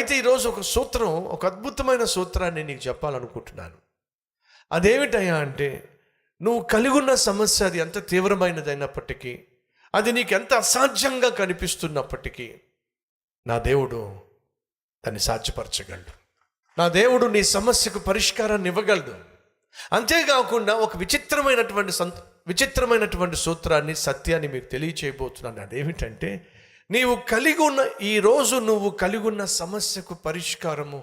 అయితే ఈరోజు ఒక సూత్రం, ఒక అద్భుతమైన సూత్రాన్ని నీకు చెప్పాలనుకుంటున్నాను. అదేమిటయ్యా అంటే, నువ్వు కలిగి ఉన్న సమస్య అది ఎంత తీవ్రమైనదైనప్పటికీ, అది నీకు ఎంత అసాధ్యంగా కనిపిస్తున్నప్పటికీ, నా దేవుడు దాన్ని సాధ్యపరచగలడు. నా దేవుడు నీ సమస్యకు పరిష్కారాన్ని ఇవ్వగలడు. అంతేకాకుండా ఒక విచిత్రమైనటువంటి సూత్రాన్ని, సత్యాన్ని మీకు తెలియచేయబోతున్నాను. అదేమిటంటే, నువ్వు కలిగి ఉన్న సమస్యకు పరిష్కారము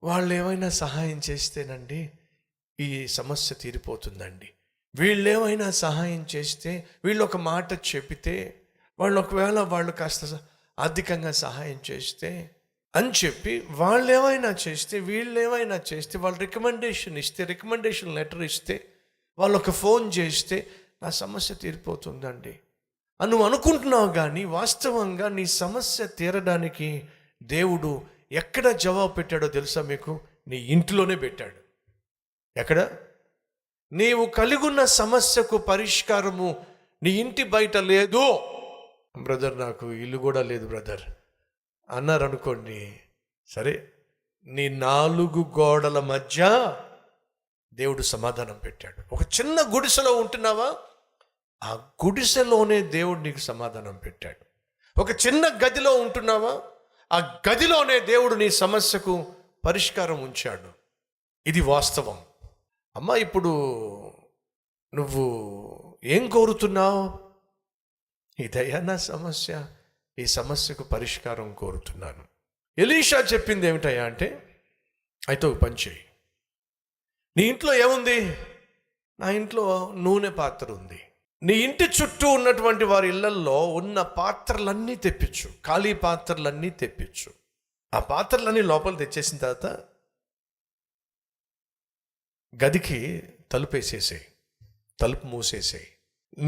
వాళ్ళు ఏమైనా సహాయం చేస్తేనండి ఈ సమస్య తీరిపోతుందండి. వీళ్ళు ఏమైనా సహాయం చేస్తే, వీళ్ళు ఒక మాట చెబితే, వాళ్ళు కాస్త ఆర్థికంగా సహాయం చేస్తే అని చెప్పి వాళ్ళు ఏమైనా చేస్తే, వీళ్ళు ఏమైనా చేస్తే, వాళ్ళు రికమెండేషన్ లెటర్ ఇస్తే, వాళ్ళు ఒక ఫోన్ చేస్తే నా సమస్య తీరిపోతుందండి అని నువ్వు అనుకుంటున్నావు. కానీ వాస్తవంగా నీ సమస్య తీరడానికి దేవుడు ఎక్కడ జవాబు పెట్టాడో తెలుసా మీకు? నీ ఇంట్లోనే పెట్టాడు. ఎక్కడ? నీవు కలిగున్న సమస్యకు పరిష్కారము నీ ఇంటి బయట లేదు. బ్రదర్, నాకు ఇల్లు కూడా లేదు బ్రదర్ అన్నారు అనుకోండి. సరే, నీ 4 గోడల మధ్య దేవుడు సమాధానం పెట్టాడు. ఒక చిన్న గుడిసెలో ఉంటున్నావా? ఆ గుడిసెలోనే దేవుడు నీకు సమాధానం పెట్టాడు. ఒక చిన్న గదిలో ఉంటున్నావా? ఆ గదిలోనే దేవుడు నీ సమస్యకు పరిష్కారం ఉంచాడు. ఇది వాస్తవం. అమ్మా, ఇప్పుడు నువ్వు ఏం కోరుతున్నావు? ఇదయ్యా నా సమస్య, ఈ సమస్యకు పరిష్కారం కోరుతున్నాను. ఎలీషా చెప్పింది ఏమిటయ్యా అంటే, అయితే ఒక పని చేయి. నీ ఇంట్లో ఏముంది? నా ఇంట్లో నూనె పాత్ర ఉంది. నీ ఇంటి చుట్టూ ఉన్నటువంటి వారి ఇళ్లల్లో ఉన్న పాత్రలన్నీ తెప్పించు, ఖాళీ పాత్రలన్నీ తెప్పించు. ఆ పాత్రలన్నీ లోపల తెచ్చేసిన తర్వాత గదికి తలుపేసేసేయి, తలుపు మూసేసేయి.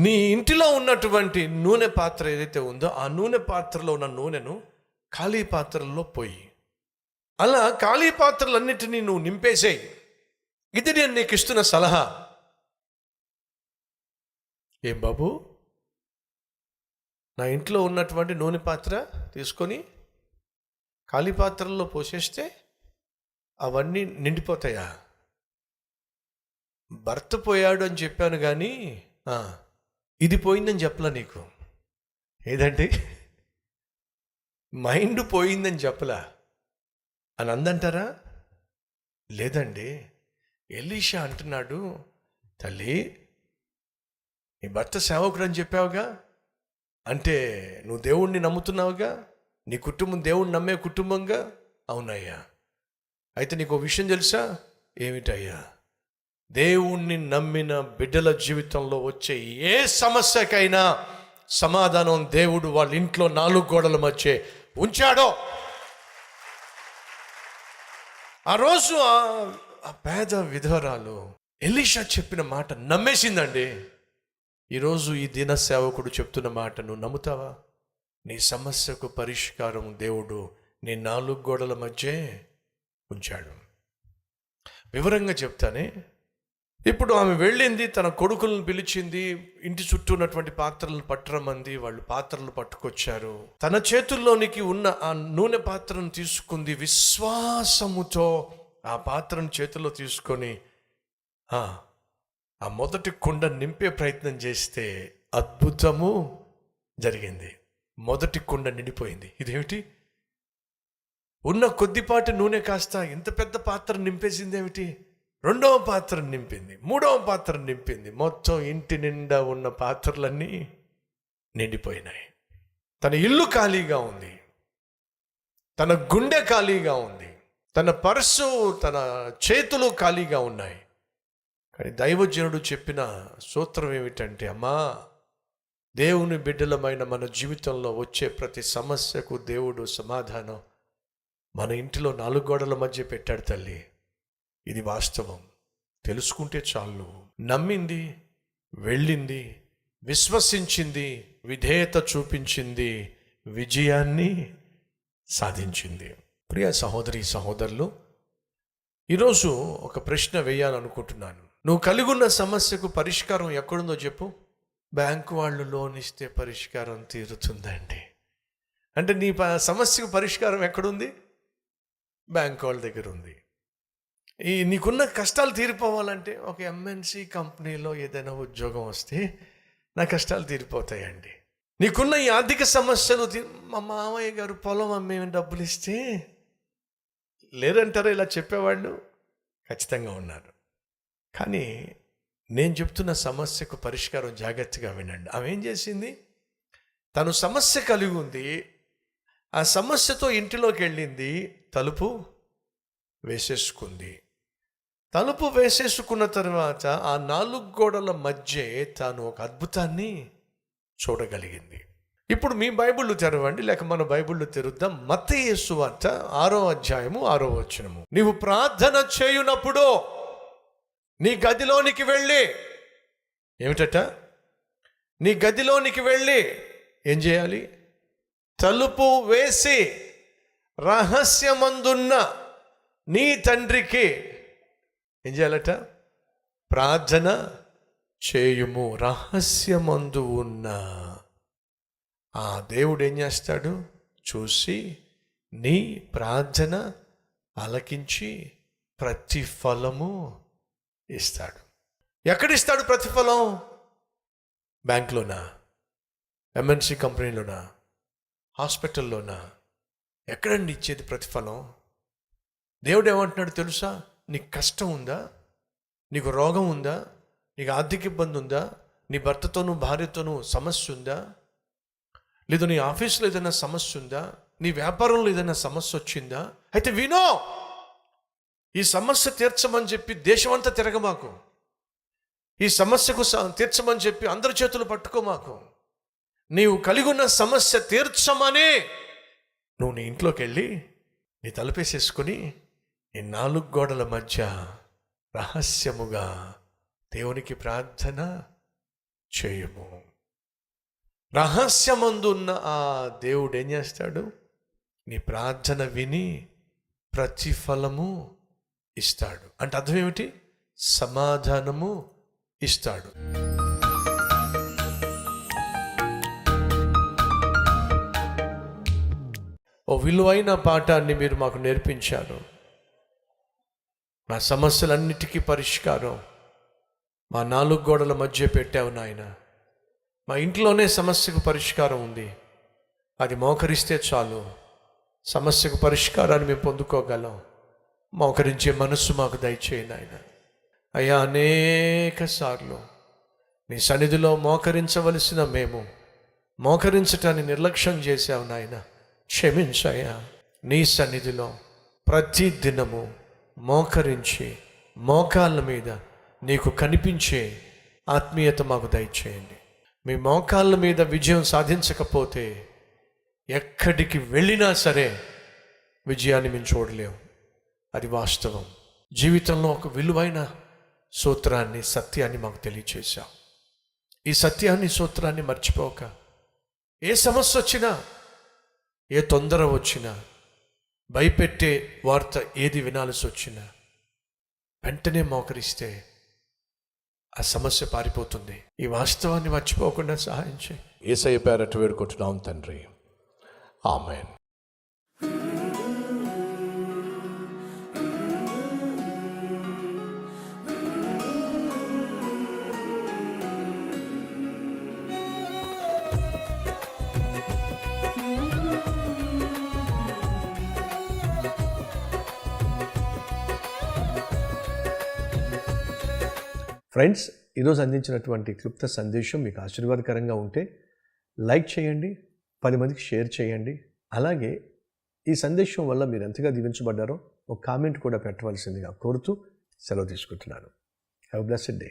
నీ ఇంటిలో ఉన్నటువంటి నూనె పాత్ర ఏదైతే ఉందో, ఆ నూనె పాత్రలో ఉన్న నూనెను ఖాళీ పాత్రల్లో పోయి, అలా ఖాళీ పాత్రలన్నిటినీ నువ్వు నింపేసేయి. ఇది నేను నీకు ఇస్తున్న సలహా. ఏం బాబు, నా ఇంట్లో ఉన్నటువంటి నూనె పాత్ర తీసుకొని ఖాళీ పాత్రల్లో పోసేస్తే అవన్నీ నిండిపోతాయా? భర్త పోయాడు అని చెప్పాను కానీ ఇది పోయిందని చెప్పలా నీకు. ఏదంటే మైండ్ పోయిందని చెప్పలా అని అందంటారా? లేదండి, ఎలీషా అంటున్నాడు, తల్లి నీ భర్త సేవకుడు అని చెప్పావుగా, అంటే నువ్వు దేవుణ్ణి నమ్ముతున్నావుగా, నీ కుటుంబం దేవుణ్ణి నమ్మే కుటుంబంగా. అవునయ్యా. అయితే నీకు విషయం తెలుసా? ఏమిటయ్యా? దేవుణ్ణి నమ్మిన బిడ్డల జీవితంలో వచ్చే ఏ సమస్యకైనా సమాధానం దేవుడు వాళ్ళ ఇంట్లో 4 గోడల మధ్య ఉంచాడో. ఆ రోజు ఆ పేద విధవరాలు ఎలీషా చెప్పిన మాట నమ్మేసిందండి. ఈరోజు ఈ దిన సేవకుడు చెప్తున్న మాట నువ్వు నమ్ముతావా? నీ సమస్యకు పరిష్కారం దేవుడు నీ 4 గోడల మధ్య ఉంచాడు. వివరంగా చెప్తానే. ఇప్పుడు ఆమె వెళ్ళింది, తన కొడుకులను పిలిచింది, ఇంటి చుట్టూ ఉన్నటువంటి పాత్రలను పట్టరమంది. వాళ్ళు పాత్రలు పట్టుకొచ్చారు. తన చేతుల్లోనికి ఉన్న ఆ నూనె పాత్రను తీసుకుంది. విశ్వాసముతో ఆ పాత్రను చేతిలో తీసుకొని ఆ మొదటి కుండ నింపే ప్రయత్నం చేస్తే అద్భుతము జరిగింది. మొదటి కుండ నిండిపోయింది. ఇదేమిటి? ఉన్న కొద్దిపాటి నూనె కాస్త ఇంత పెద్ద పాత్ర నింపేసింది ఏమిటి? 2వ పాత్ర నింపింది, 3వ పాత్ర నింపింది. మొత్తం ఇంటి నిండా ఉన్న పాత్రలన్నీ నిండిపోయినాయి. తన ఇల్లు ఖాళీగా ఉంది, తన గుండె ఖాళీగా ఉంది, తన పర్సు, తన చేతులు ఖాళీగా ఉన్నాయి. కానీ దైవజనుడు చెప్పిన సూత్రం ఏమిటంటే, అమ్మా, దేవుని బిడ్డలమైన మన జీవితంలో వచ్చే ప్రతి సమస్యకు దేవుడు సమాధానం మన ఇంటిలో 4 గోడల మధ్య పెట్టాడు తల్లి. ఇది వాస్తవం. తెలుసుకుంటే చాలు. నమ్మింది, వెళ్ళింది, విశ్వసించింది, విధేయత చూపించింది, విజయాన్ని సాధించింది. ప్రియ సహోదరి సహోదరులు, ఈరోజు ఒక ప్రశ్న వేయాలనుకుంటున్నాను. నువ్వు కలిగి ఉన్న సమస్యకు పరిష్కారం ఎక్కడుందో చెప్పు. బ్యాంకు వాళ్ళు లోన్ ఇస్తే పరిష్కారం తీరుతుందండి అంటే నీ సమస్యకు పరిష్కారం ఎక్కడుంది? బ్యాంక్ వాళ్ళ దగ్గర ఉంది. నీకున్న కష్టాలు తీరిపోవాలంటే ఒక ఎంఎన్సి కంపెనీలో ఏదైనా ఉద్యోగం వస్తే నా కష్టాలు తీరిపోతాయండి. నీకున్న ఈ ఆర్థిక సమస్యలు మా మామయ్య గారు పొలం అమ్మే డబ్బులు ఇస్తే లేరంటారా ఇలా చెప్పేవాళ్ళు? ఖచ్చితంగా ఉన్నారు. కానీ నేను చెప్తున్న సమస్యకు పరిష్కారం జాగ్రత్తగా వినండి. ఆమె ఏం చేసింది? తను సమస్య కలిగి ఉంది, ఆ సమస్యతో ఇంటిలోకి వెళ్ళింది, తలుపు వేసేసుకుంది. తలుపు వేసేసుకున్న తర్వాత ఆ 4 గోడల మధ్య తాను ఒక అద్భుతాన్ని చూడగలిగింది. ఇప్పుడు మీ బైబిళ్ళు తెరవండి, లేక మన బైబిళ్ళు తెరుద్దాం. మత్తయి సువార్త 6వ అధ్యాయము 6వ వచనము. నీవు ప్రార్థన చేయునప్పుడు నీ గదిలోనికి వెళ్ళి, ఏమిటట? నీ గదిలోనికి వెళ్ళి ఏం చేయాలి? తలుపు వేసి రహస్యమందున్న నీ తండ్రికి ఏం చేయాలట? ప్రార్థన చేయుము. రహస్యమందు ఉన్న ఆ దేవుడు ఏం చేస్తాడు? చూసి నీ ప్రార్థన ఆలకించి ప్రతిఫలము ఇస్తాడు. ఎక్కడిస్తాడు ప్రతిఫలం? బ్యాంక్లోనా? ఎంఎన్సి కంపెనీలోనా? హాస్పిటల్లోనా? ఎక్కడండి ఇచ్చేది ప్రతిఫలం? దేవుడు ఏమంటున్నాడు తెలుసా? నీకు కష్టం ఉందా? నీకు రోగం ఉందా? నీకు ఆర్థిక ఇబ్బంది ఉందా? నీ భర్తతోనూ భార్యతోనూ సమస్య ఉందా? లేదు నీ ఆఫీస్లో ఏదైనా సమస్య ఉందా? నీ వ్యాపారంలో ఏదైనా సమస్య వచ్చిందా? అయితే వినో, ఈ సమస్య తీర్చమని చెప్పి దేశమంతా తిరగమాకు. ఈ సమస్యకు తీర్చమని చెప్పి అందరి చేతులు పట్టుకోమాకు. నీవు కలిగి ఉన్న సమస్య తీర్చమని నువ్వు నీ ఇంట్లోకి వెళ్ళి నీ తలుపేసేసుకుని ఈ 4 గోడల మధ్య రహస్యముగా దేవునికి ప్రార్థన చేయము. రహస్యమందున్న ఆ దేవుడు ఏం చేస్తాడు? నీ ప్రార్థన విని ప్రతిఫలము ఇస్తాడు. అంటే అర్థం ఏమిటి? సమాధానము ఇస్తాడు. ఓ విలువైన పాఠాన్ని మీరు మాకు నేర్పించారు. నా సమస్యలన్నిటికీ పరిష్కారం మా 4 గోడల మధ్య పెట్టావు నాయన. మా ఇంట్లోనే సమస్యకు పరిష్కారం ఉంది, అది మోకరిస్తే చాలు సమస్యకు పరిష్కారాన్ని మేము పొందుకోగలం. మోకరించే మనస్సు మాకు దయచేయి నాయన. అయ్యా, అనేక సార్లు నీ సన్నిధిలో మోకరించవలసిన మేము మోకరించటాన్ని నిర్లక్ష్యం చేశావు నాయన. క్షమించయ్యా. నీ సన్నిధిలో ప్రతి దినము మోకరించి మోకాళ్ళ మీద నీకు కనిపించే ఆత్మీయత మాకు దయచేయండి. మీ మోకాళ్ళ మీద విజయం సాధించకపోతే ఎక్కడికి వెళ్ళినా సరే విజయాన్ని మేము చూడలేము. అది వాస్తవం. జీవితంలో ఒక విలువైన సూత్రాన్ని, సత్యాన్ని మాకు తెలియచేశావు. ఈ సత్యాన్ని, సూత్రాన్ని మర్చిపోక ఏ సమస్య వచ్చినా, ఏ తొందర వచ్చినా, భయపెట్టే వార్త ఏది వినాల్సి వచ్చినా వెంటనే మోకరిస్తే ఆ సమస్య పారిపోతుంది. ఈ వాస్తవాన్ని మర్చిపోకుండా సహాయం చేయి. యేసయ్య పేరట వేడుకుంటున్నాం తండ్రి, ఆమేన్. ఫ్రెండ్స్, ఈరోజు అందించినటువంటి క్లుప్త సందేశం మీకు ఆశీర్వాదకరంగా ఉంటే లైక్ చేయండి, 10 మందికి షేర్ చేయండి. అలాగే ఈ సందేశం వల్ల మీరు ఎంతగా దీవించబడ్డారో ఒక కామెంట్ కూడా పెట్టవలసిందిగా కోరుతూ సెలవు తీసుకుంటున్నాను. Have a blessed day.